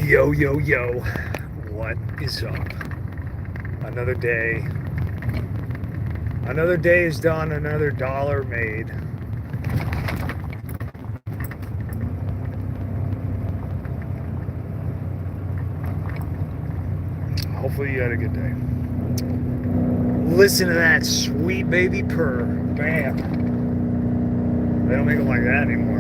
Yo, yo, yo. What is up? Another day. Another day is done, another dollar made. Hopefully, you had a good day. Listen to that sweet baby purr. Bam. They don't make them like that anymore.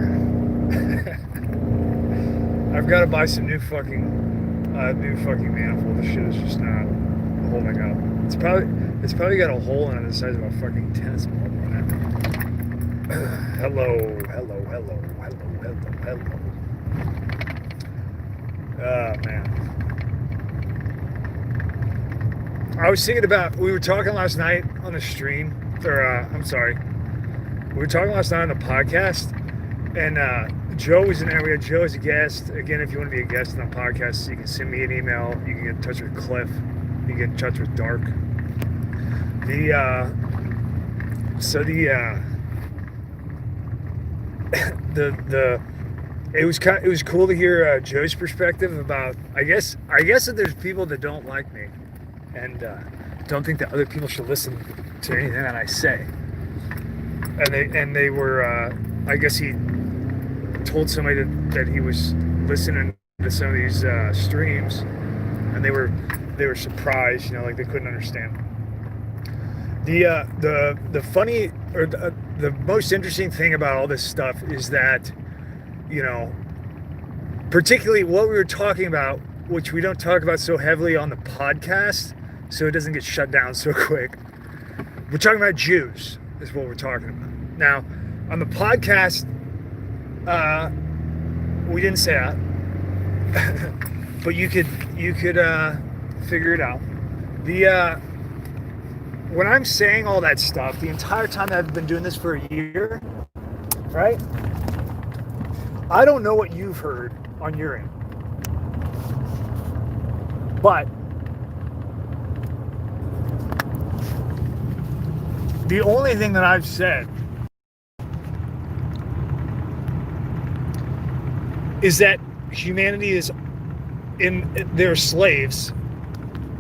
I've got to buy some new fucking manifold. This shit is just not holding up. It's probably got a hole in it the size of a fucking tennis ball. Hello. Oh man. I was thinking about. We were talking last night on the stream, or I'm sorry. We were talking last night on the podcast, and Joe was in there. We had Joe as a guest. Again, if you want to be a guest on the podcast, you can send me an email. You can get in touch with Cliff. You can get in touch with Dark. It was cool to hear Joe's perspective about. I guess that there's people that don't like me, and don't think that other people should listen to anything that I say. And they were. I guess he told somebody that he was listening to some of these streams, and they were surprised, like they couldn't understand. The funny or the most interesting thing about all this stuff is that, particularly what we were talking about, which we don't talk about so heavily on the podcast, so it doesn't get shut down so quick. We're talking about Jews, is what we're talking about. Now, on the podcast, we didn't say that, but you could figure it out. When I'm saying all that stuff, the entire time that I've been doing this for a year, right? I don't know what you've heard on your end, but the only thing that I've said is that humanity is they're slaves,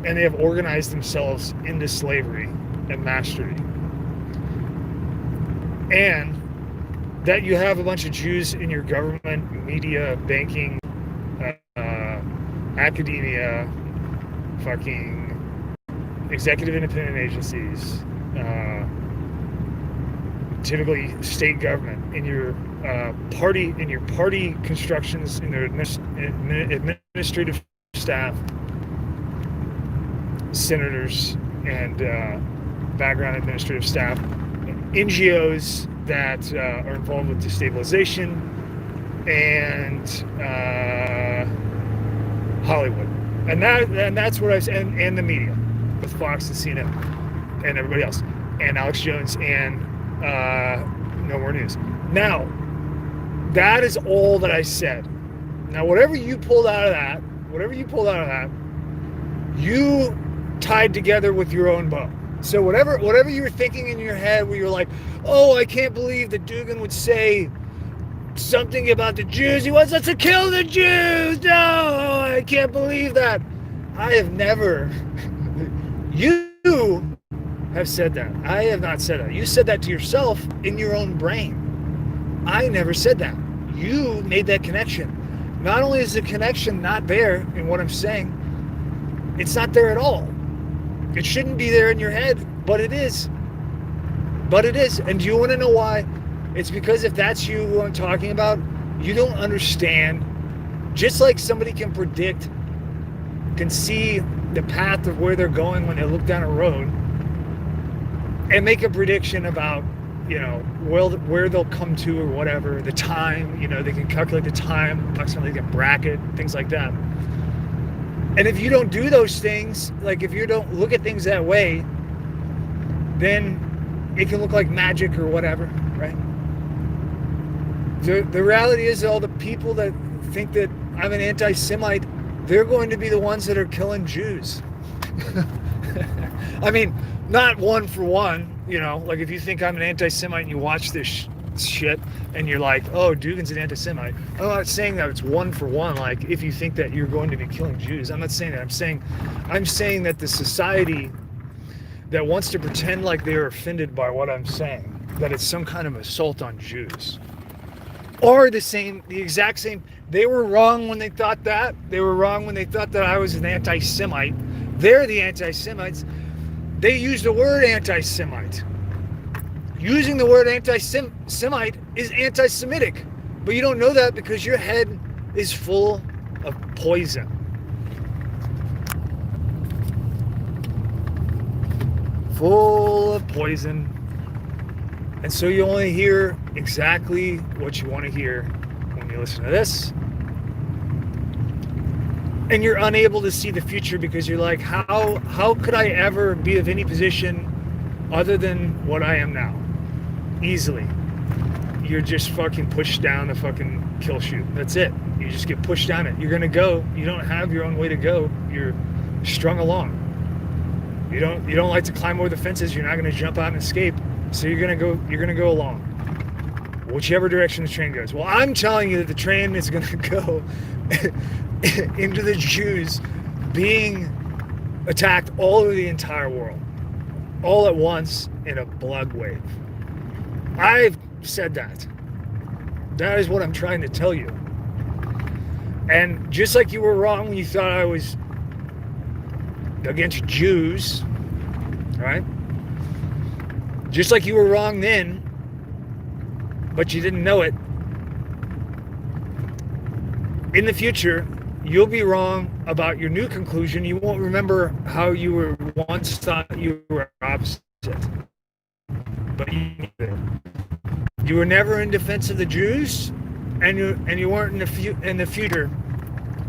and they have organized themselves into slavery and mastery. And that you have a bunch of Jews in your government, media, banking, academia, fucking executive independent agencies, typically state government, in your party constructions, in their administrative staff, senators and background administrative staff, NGOs that are involved with destabilization, and Hollywood, and that's what I said, and the media with Fox and CNN and everybody else, and Alex Jones and No More News. Now, that is all that I said. Now, whatever you pulled out of that, you tied together with your own bow. So whatever you were thinking in your head, where you're like, oh, I can't believe that Dugan would say something about the Jews. He wants us to kill the Jews. No, I can't believe that. I have never. You have said that. I have not said that. You said that to yourself in your own brain. I never said that. You made that connection. Not only is the connection not there in what I'm saying, it's not there at all. It shouldn't be there in your head, but it is. And do you want to know why? It's because if that's you who I'm talking about, you don't understand. Just like somebody can see the path of where they're going when they look down a road and make a prediction about, where they'll come to or whatever, the time, they can calculate the time, approximately they can bracket, things like that. And if you don't do those things, like if you don't look at things that way, then it can look like magic or whatever, right? The reality is, all the people that think that I'm an anti-Semite, they're going to be the ones that are killing Jews. I mean, not one for one, like if you think I'm an anti-Semite and you watch this shit, and you're like, oh, Dugin's an anti-Semite. I'm not saying that it's one for one. Like, if you think that you're going to be killing Jews, I'm not saying that. I'm saying that the society that wants to pretend like they are offended by what I'm saying, that it's some kind of assault on Jews, are the exact same. They were wrong when they thought that. They were wrong when they thought that I was an anti-Semite. They're the anti-Semites. They use the word anti-Semite. Using the word anti-Semite is anti-Semitic. But you don't know that because your head is full of poison. Full of poison. And so you only hear exactly what you want to hear when you listen to this. And you're unable to see the future because you're like, how could I ever be of any position other than what I am now? Easily. You're just fucking pushed down the fucking kill chute. That's it. You just get pushed down it. You're gonna go. You don't have your own way to go. You're strung along. You don't like to climb over the fences. You're not gonna jump out and escape. So you're gonna go along. Whichever direction the train goes. Well, I'm telling you that the train is gonna go into the Jews being attacked all over the entire world, all at once in a blood wave. I've said that. That is what I'm trying to tell you. And just like you were wrong when you thought I was against Jews, right? Just like you were wrong then, but you didn't know it. In the future, you'll be wrong about your new conclusion. You won't remember how you were once thought you were opposite. But you were never in defense of the Jews, and you weren't in the future.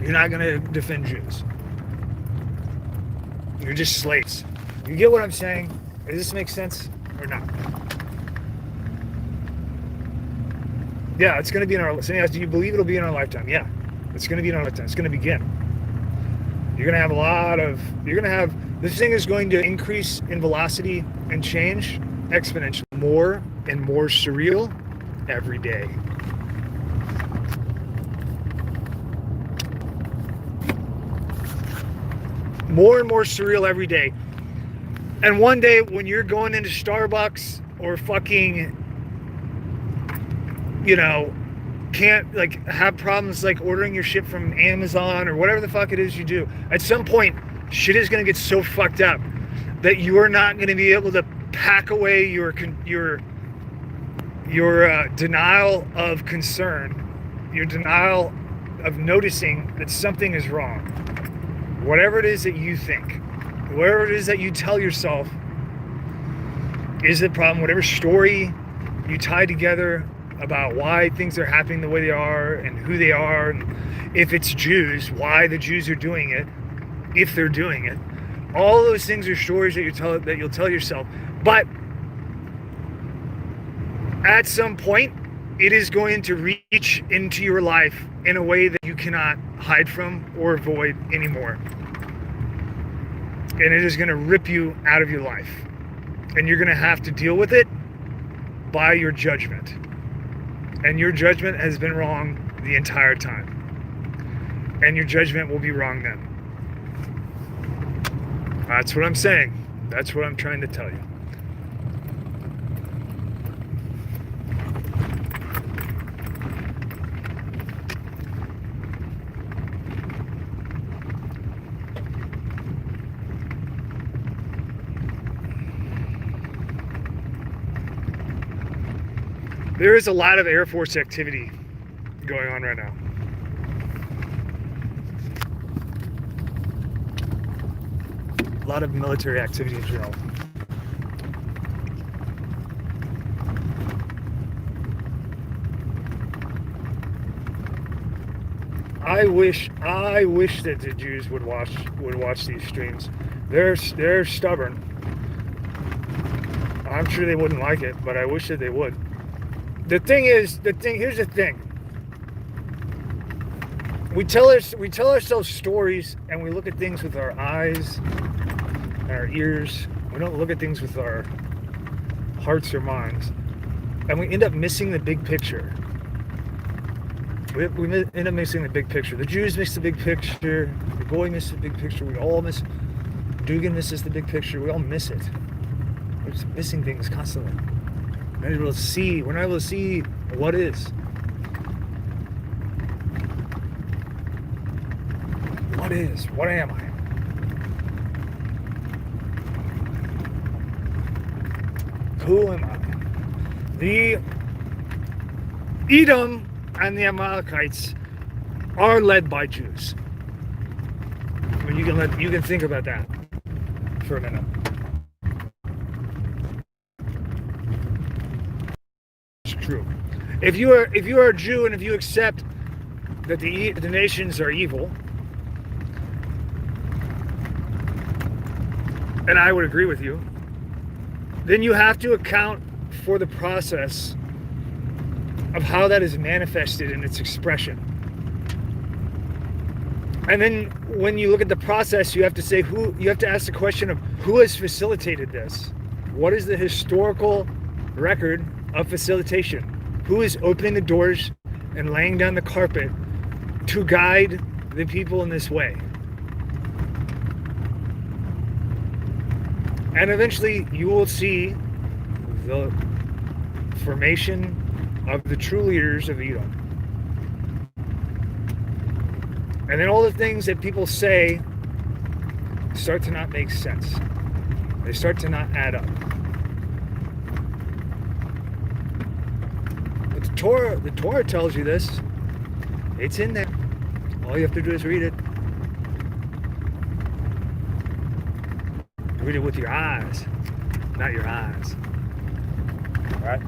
You're not going to defend Jews. You're just slaves. You get what I'm saying? Does this make sense or not? Yeah, it's going to be in our. So do you believe it'll be in our lifetime? Yeah. It's going to be in our lifetime. It's going to begin. You're going to have this thing is going to increase in velocity and change exponentially, more and more surreal every day. More and more surreal every day. And one day when you're going into Starbucks or fucking, can't have problems ordering your shit from Amazon or whatever the fuck it is you do, at some point shit is going to get so fucked up that you are not going to be able to pack away your denial of concern, your denial of noticing that something is wrong. Whatever it is that you think, whatever it is that you tell yourself is the problem, whatever story you tie together about why things are happening the way they are and who they are, and if it's Jews, why the Jews are doing it, if they're doing it. All those things are stories that you'll tell yourself. But at some point, it is going to reach into your life in a way that you cannot hide from or avoid anymore. And it is going to rip you out of your life. And you're going to have to deal with it by your judgment. And your judgment has been wrong the entire time. And your judgment will be wrong then. That's what I'm saying. That's what I'm trying to tell you. There is a lot of Air Force activity going on right now. A lot of military activity in general. I wish that the Jews would watch these streams. They're stubborn. I'm sure they wouldn't like it, but I wish that they would. Here's the thing. We tell ourselves stories, and we look at things with our eyes and our ears. We don't look at things with our hearts or minds. And we end up missing the big picture. We end up missing the big picture. The Jews miss the big picture. The Goy miss the big picture. We all miss. Dugan misses the big picture. We all miss it. We're just missing things constantly. We're not able to see. We're not able to see what is. What is? What am I? Who am I? The Edom and the Amalekites are led by Jews. I mean, you can think about that for a minute. It's true. If you are a Jew and if you accept that the nations are evil, and I would agree with you, then you have to account for the process of how that is manifested in its expression. And then when you look at the process, you have to say you have to ask the question of who has facilitated this? What is the historical record of facilitation? Who is opening the doors and laying down the carpet to guide the people in this way? And eventually you will see the formation of the true leaders of Edom. And then all the things that people say start to not make sense. They start to not add up. But the Torah tells you this. It's in there. All you have to do is read it. Read it with your eyes, not your eyes. All right?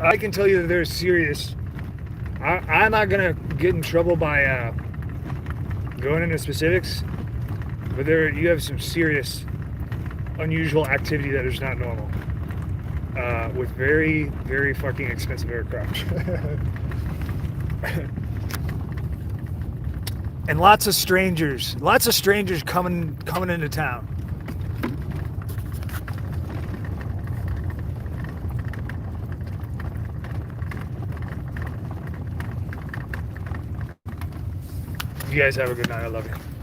I can tell you that they're serious. I'm not gonna get in trouble by going into specifics, but you have some serious, unusual activity that is not normal, with very, very fucking expensive aircraft, and lots of strangers coming into town. You guys have a good night. I love you.